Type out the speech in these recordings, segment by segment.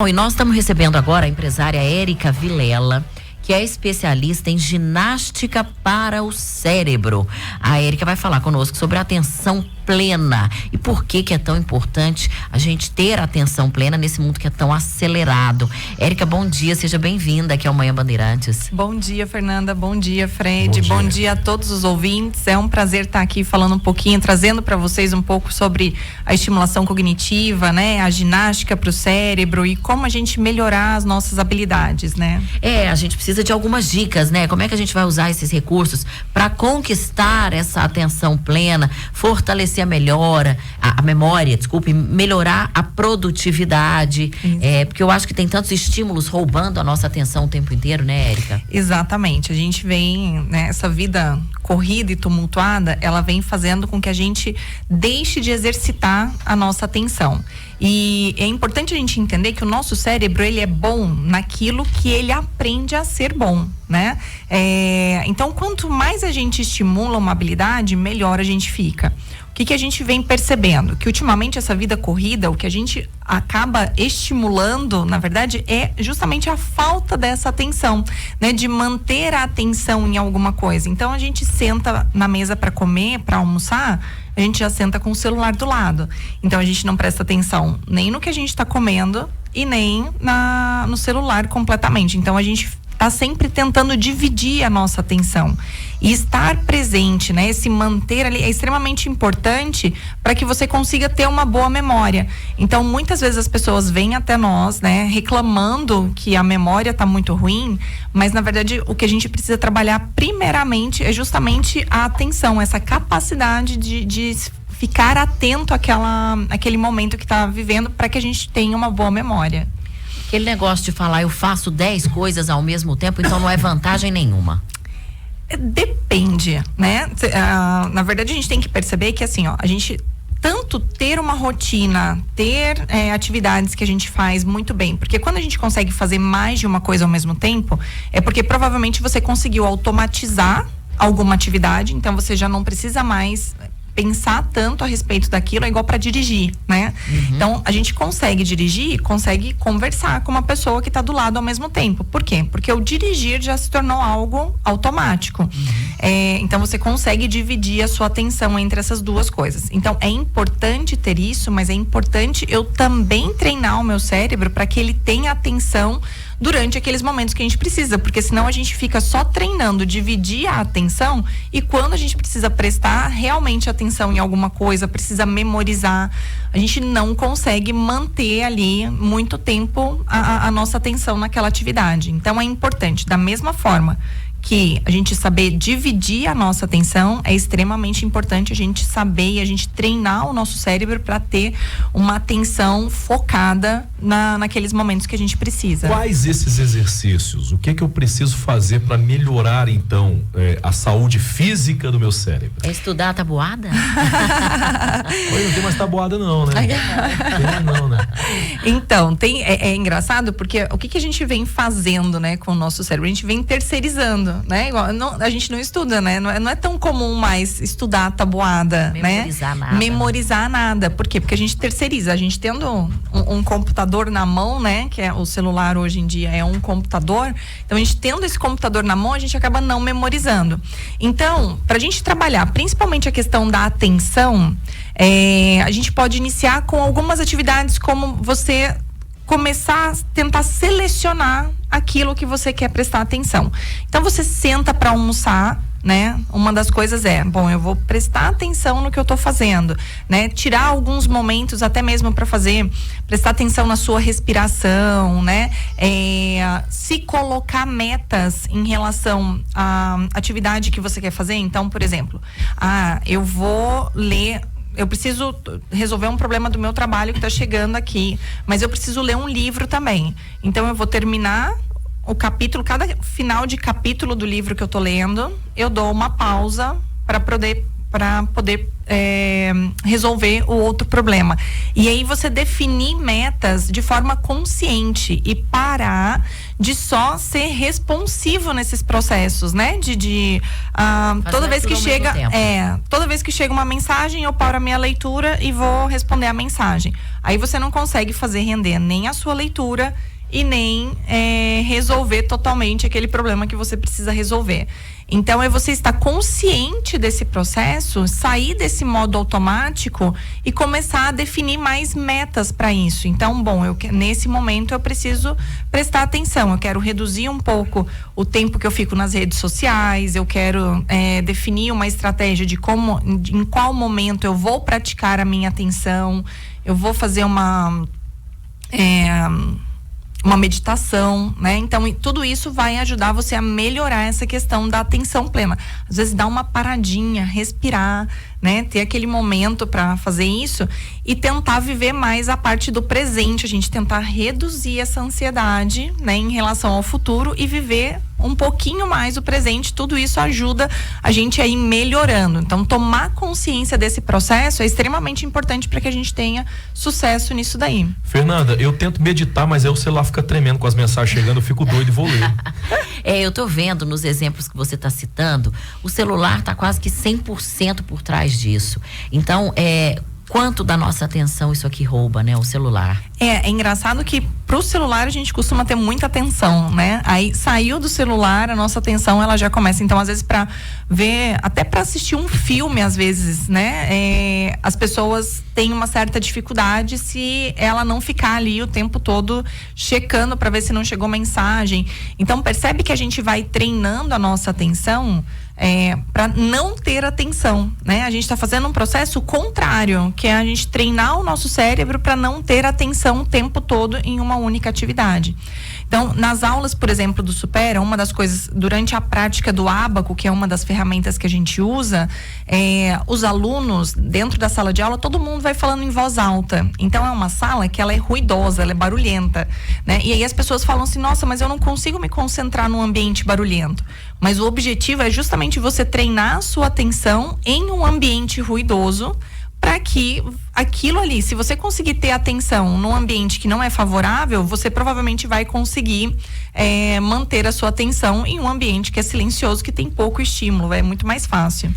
Bom, e nós estamos recebendo agora a empresária Érica Vilela, que é especialista em ginástica para o cérebro. A Érica vai falar conosco sobre a atenção plena e por que é tão importante a gente ter atenção plena nesse mundo que é tão acelerado. Érica, bom dia, seja bem-vinda aqui ao Manhã Bandeirantes. Bom dia, Fernanda, bom dia, Fred, bom dia a todos os ouvintes. É um prazer estar aqui falando um pouquinho, trazendo para vocês um pouco sobre a estimulação cognitiva, né? A ginástica para o cérebro e como a gente melhorar as nossas habilidades, né? A gente precisa de algumas dicas, né? Como é que a gente vai usar esses recursos para conquistar essa atenção plena, fortalecer a memória, melhorar a produtividade, porque eu acho que tem tantos estímulos roubando a nossa atenção o tempo inteiro, né, Érica? Exatamente, a gente vem, né, essa vida corrida e tumultuada, ela vem fazendo com que a gente deixe de exercitar a nossa atenção. E é importante a gente entender que o nosso cérebro, ele é bom naquilo que ele aprende a ser bom, né? Então, quanto mais a gente estimula uma habilidade, melhor a gente fica. O que a gente vem percebendo? Que ultimamente essa vida corrida, o que a gente acaba estimulando, na verdade, é justamente a falta dessa atenção, né? De manter a atenção em alguma coisa. Então a gente senta na mesa para comer, para almoçar, a gente já senta com o celular do lado. Então a gente não presta atenção nem no que a gente está comendo e nem no celular completamente. Então a gente está sempre tentando dividir a nossa atenção. E estar presente, né? Se manter ali é extremamente importante para que você consiga ter uma boa memória. Então, muitas vezes as pessoas vêm até nós, né? Reclamando que a memória está muito ruim, mas na verdade o que a gente precisa trabalhar primeiramente é justamente a atenção, essa capacidade de ficar atento àquele momento que está vivendo para que a gente tenha uma boa memória. Aquele negócio de falar, eu faço 10 coisas ao mesmo tempo, então não é vantagem nenhuma. Depende, né? Na verdade, a gente tem que perceber que assim, a gente tanto ter uma rotina, ter atividades que a gente faz muito bem, porque quando a gente consegue fazer mais de uma coisa ao mesmo tempo, é porque provavelmente você conseguiu automatizar alguma atividade, então você já não precisa mais pensar tanto a respeito daquilo, é igual para dirigir, né? Uhum. Então, a gente consegue dirigir, consegue conversar com uma pessoa que está do lado ao mesmo tempo. Por quê? Porque o dirigir já se tornou algo automático. Uhum. Então, você consegue dividir a sua atenção entre essas duas coisas. Então, é importante ter isso, mas é importante eu também treinar o meu cérebro para que ele tenha atenção durante aqueles momentos que a gente precisa, porque senão a gente fica só treinando dividir a atenção e quando a gente precisa prestar realmente atenção em alguma coisa, precisa memorizar, a gente não consegue manter ali muito tempo a nossa atenção naquela atividade. Então é importante, da mesma forma que a gente saber dividir a nossa atenção, é extremamente importante a gente saber e a gente treinar o nosso cérebro para ter uma atenção focada naqueles momentos que a gente precisa. Quais esses exercícios? O que é que eu preciso fazer para melhorar então a saúde física do meu cérebro? É estudar a tabuada? Oi, não tem mais tabuada não, né? Não, né? Então, é engraçado porque o que a gente vem fazendo, né, com o nosso cérebro? A gente vem terceirizando, né? A gente não estuda, né? Não é tão comum mais estudar a tabuada, memorizar, né? Nada. Memorizar nada. Por quê? Porque a gente terceiriza. A gente tendo um computador na mão, né? Que é o celular hoje em dia é um computador. Então, a gente tendo esse computador na mão, a gente acaba não memorizando. Então, pra gente trabalhar, principalmente a questão da atenção, a gente pode iniciar com algumas atividades como você começar a tentar selecionar aquilo que você quer prestar atenção. Então você senta para almoçar, né? Uma das coisas eu vou prestar atenção no que eu tô fazendo, né? Tirar alguns momentos até mesmo para prestar atenção na sua respiração, né? Se colocar metas em relação à atividade que você quer fazer. Então, por exemplo, eu vou ler. Eu preciso resolver um problema do meu trabalho que está chegando aqui, mas eu preciso ler um livro também. Então eu vou terminar o capítulo, cada final de capítulo do livro que eu tô lendo, eu dou uma pausa para poder para poder resolver o outro problema. E aí você definir metas de forma consciente e parar de só ser responsivo nesses processos, né? Toda vez que chega uma mensagem, eu paro a minha leitura e vou responder a mensagem. Aí você não consegue fazer render nem a sua leitura e nem resolver totalmente aquele problema que você precisa resolver. Então, é você estar consciente desse processo, sair desse modo automático e começar a definir mais metas para isso. Então, nesse momento eu preciso prestar atenção. Eu quero reduzir um pouco o tempo que eu fico nas redes sociais. Eu quero definir uma estratégia de em qual momento eu vou praticar a minha atenção. Eu vou fazer uma meditação, né? Então, tudo isso vai ajudar você a melhorar essa questão da atenção plena. Às vezes, dar uma paradinha, respirar, né? Ter aquele momento para fazer isso e tentar viver mais a parte do presente, a gente tentar reduzir essa ansiedade, né? Em relação ao futuro e viver um pouquinho mais o presente. Tudo isso ajuda a gente a ir melhorando. Então, tomar consciência desse processo é extremamente importante para que a gente tenha sucesso nisso daí. Fernanda, eu tento meditar, mas aí o celular fica tremendo com as mensagens chegando, eu fico doido e vou ler. Eu tô vendo nos exemplos que você está citando, o celular tá quase que 100% por trás disso. Então, quanto da nossa atenção isso aqui rouba, né? O celular. É engraçado que pro celular a gente costuma ter muita atenção, né? Aí saiu do celular, a nossa atenção ela já começa. Então, às vezes, para ver, até para assistir um filme, às vezes, né? As pessoas têm uma certa dificuldade se ela não ficar ali o tempo todo checando para ver se não chegou mensagem. Então, percebe que a gente vai treinando a nossa atenção para não ter atenção, né? A gente está fazendo um processo contrário, que é a gente treinar o nosso cérebro para não ter atenção o tempo todo em uma única atividade. Então, nas aulas, por exemplo, do Supera, uma das coisas, durante a prática do ábaco, que é uma das ferramentas que a gente usa, os alunos, dentro da sala de aula, todo mundo vai falando em voz alta. Então, é uma sala que ela é ruidosa, ela é barulhenta, né? E aí as pessoas falam assim, nossa, mas eu não consigo me concentrar num ambiente barulhento. Mas o objetivo é justamente você treinar a sua atenção em um ambiente ruidoso, para que aquilo ali, se você conseguir ter atenção num ambiente que não é favorável, você provavelmente vai conseguir manter a sua atenção em um ambiente que é silencioso, que tem pouco estímulo, é muito mais fácil.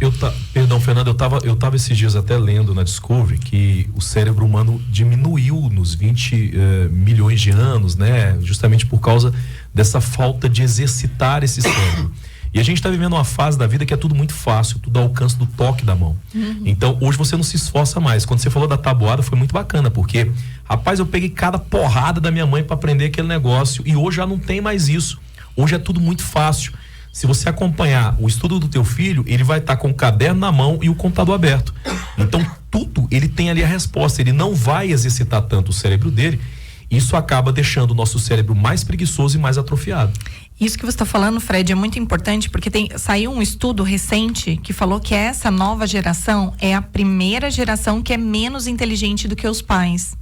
Perdão, Fernanda, eu tava esses dias até lendo na Discovery que o cérebro humano diminuiu nos 20 milhões de anos, né? Justamente por causa dessa falta de exercitar esse cérebro. E a gente está vivendo uma fase da vida que é tudo muito fácil, tudo ao alcance do toque da mão. Então, hoje você não se esforça mais. Quando você falou da tabuada, foi muito bacana, porque, rapaz, eu peguei cada porrada da minha mãe para aprender aquele negócio e hoje já não tem mais isso. Hoje é tudo muito fácil. Se você acompanhar o estudo do teu filho, ele vai estar com o caderno na mão e o computador aberto. Então, tudo, ele tem ali a resposta. Ele não vai exercitar tanto o cérebro dele. Isso acaba deixando o nosso cérebro mais preguiçoso e mais atrofiado. Isso que você está falando, Fred, é muito importante porque saiu um estudo recente que falou que essa nova geração é a primeira geração que é menos inteligente do que os pais.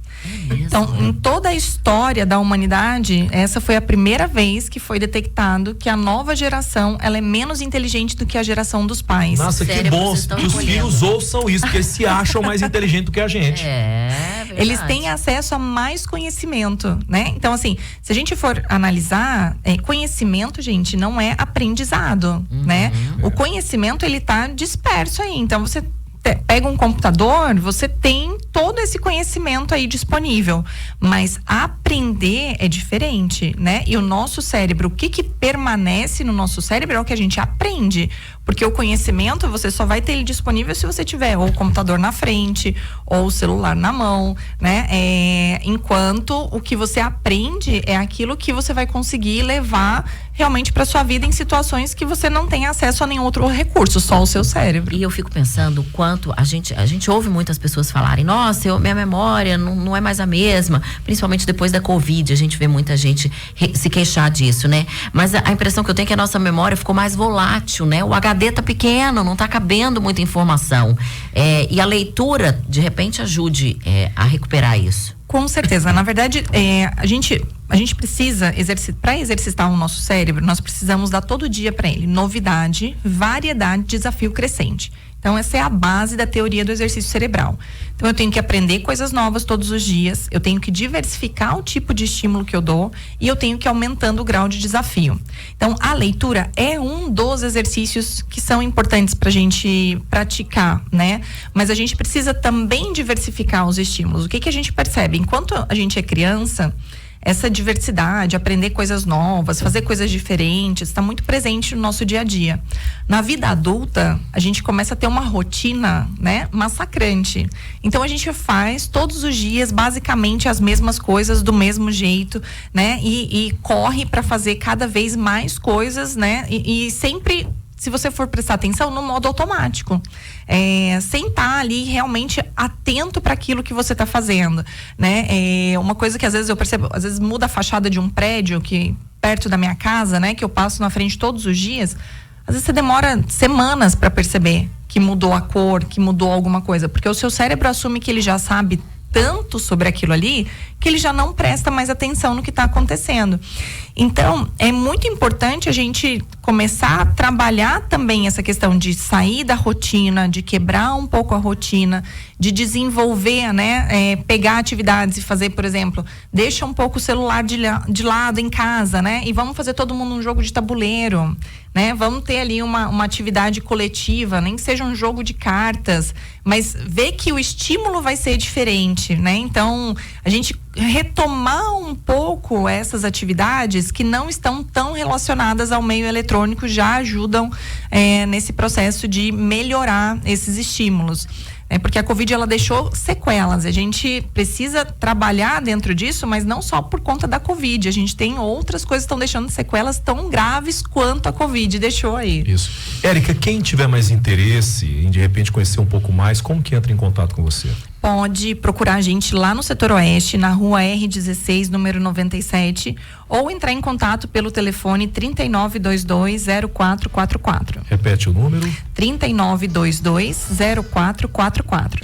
Então, em toda a história da humanidade, essa foi a primeira vez que foi detectado que a nova geração ela é menos inteligente do que a geração dos pais. Nossa, que bom que os filhos ouçam isso, porque eles se acham mais inteligentes do que a gente. Eles têm acesso a mais conhecimento, né? Então, assim, se a gente for analisar, conhecimento, gente, não é aprendizado, né? O conhecimento, ele tá disperso aí. Então, você pega um computador, você tem todo esse conhecimento aí disponível, mas aprender é diferente, né? E o nosso cérebro, o que permanece no nosso cérebro é o que a gente aprende, porque o conhecimento você só vai ter ele disponível se você tiver ou o computador na frente ou o celular na mão, né? Enquanto o que você aprende é aquilo que você vai conseguir levar realmente para sua vida em situações que você não tem acesso a nenhum outro recurso, só o seu cérebro. E eu fico pensando quanto a gente ouve muitas pessoas falarem, nossa, minha memória não é mais a mesma, principalmente depois da Covid, a gente vê muita gente se queixar disso, né? Mas a impressão que eu tenho é que a nossa memória ficou mais volátil, né? O HD tá pequeno, não tá cabendo muita informação. E a leitura, de repente, ajude a recuperar isso. Com certeza. Na verdade, a gente precisa para exercitar o nosso cérebro, nós precisamos dar todo dia para ele novidade, variedade, desafio crescente. Então, essa é a base da teoria do exercício cerebral. Então, eu tenho que aprender coisas novas todos os dias, eu tenho que diversificar o tipo de estímulo que eu dou e eu tenho que ir aumentando o grau de desafio. Então, a leitura é um dos exercícios que são importantes para a gente praticar, né? Mas a gente precisa também diversificar os estímulos. O que a gente percebe? Enquanto a gente é criança, essa diversidade, aprender coisas novas, fazer coisas diferentes, está muito presente no nosso dia a dia. Na vida adulta, a gente começa a ter uma rotina, né, massacrante. Então a gente faz todos os dias basicamente as mesmas coisas do mesmo jeito, né, e corre para fazer cada vez mais coisas, né, e sempre, se você for prestar atenção, no modo automático. Sem estar ali realmente atento para aquilo que você está fazendo, né? Uma coisa que às vezes eu percebo, às vezes muda a fachada de um prédio que perto da minha casa, né? Que eu passo na frente todos os dias. Às vezes você demora semanas para perceber que mudou a cor, que mudou alguma coisa, porque o seu cérebro assume que ele já sabe tanto sobre aquilo ali que ele já não presta mais atenção no que está acontecendo. Então, é muito importante a gente começar a trabalhar também essa questão de sair da rotina, de quebrar um pouco a rotina, de desenvolver, né? Pegar atividades e fazer, por exemplo, deixa um pouco o celular de lado em casa, né? E vamos fazer todo mundo um jogo de tabuleiro, né? Vamos ter ali uma atividade coletiva, nem que seja um jogo de cartas, mas ver que o estímulo vai ser diferente, né? Então, a gente retomar um pouco essas atividades que não estão tão relacionadas ao meio eletrônico já ajudam nesse processo de melhorar esses estímulos. Porque a Covid, ela deixou sequelas. A gente precisa trabalhar dentro disso, mas não só por conta da Covid. A gente tem outras coisas que estão deixando sequelas tão graves quanto a Covid deixou aí. Isso. Érica, quem tiver mais interesse em de repente conhecer um pouco mais, como que entra em contato com você? Pode procurar a gente lá no Setor Oeste, na rua R16, número 97, ou entrar em contato pelo telefone 3922-0444. Repete o número. 3922-0444.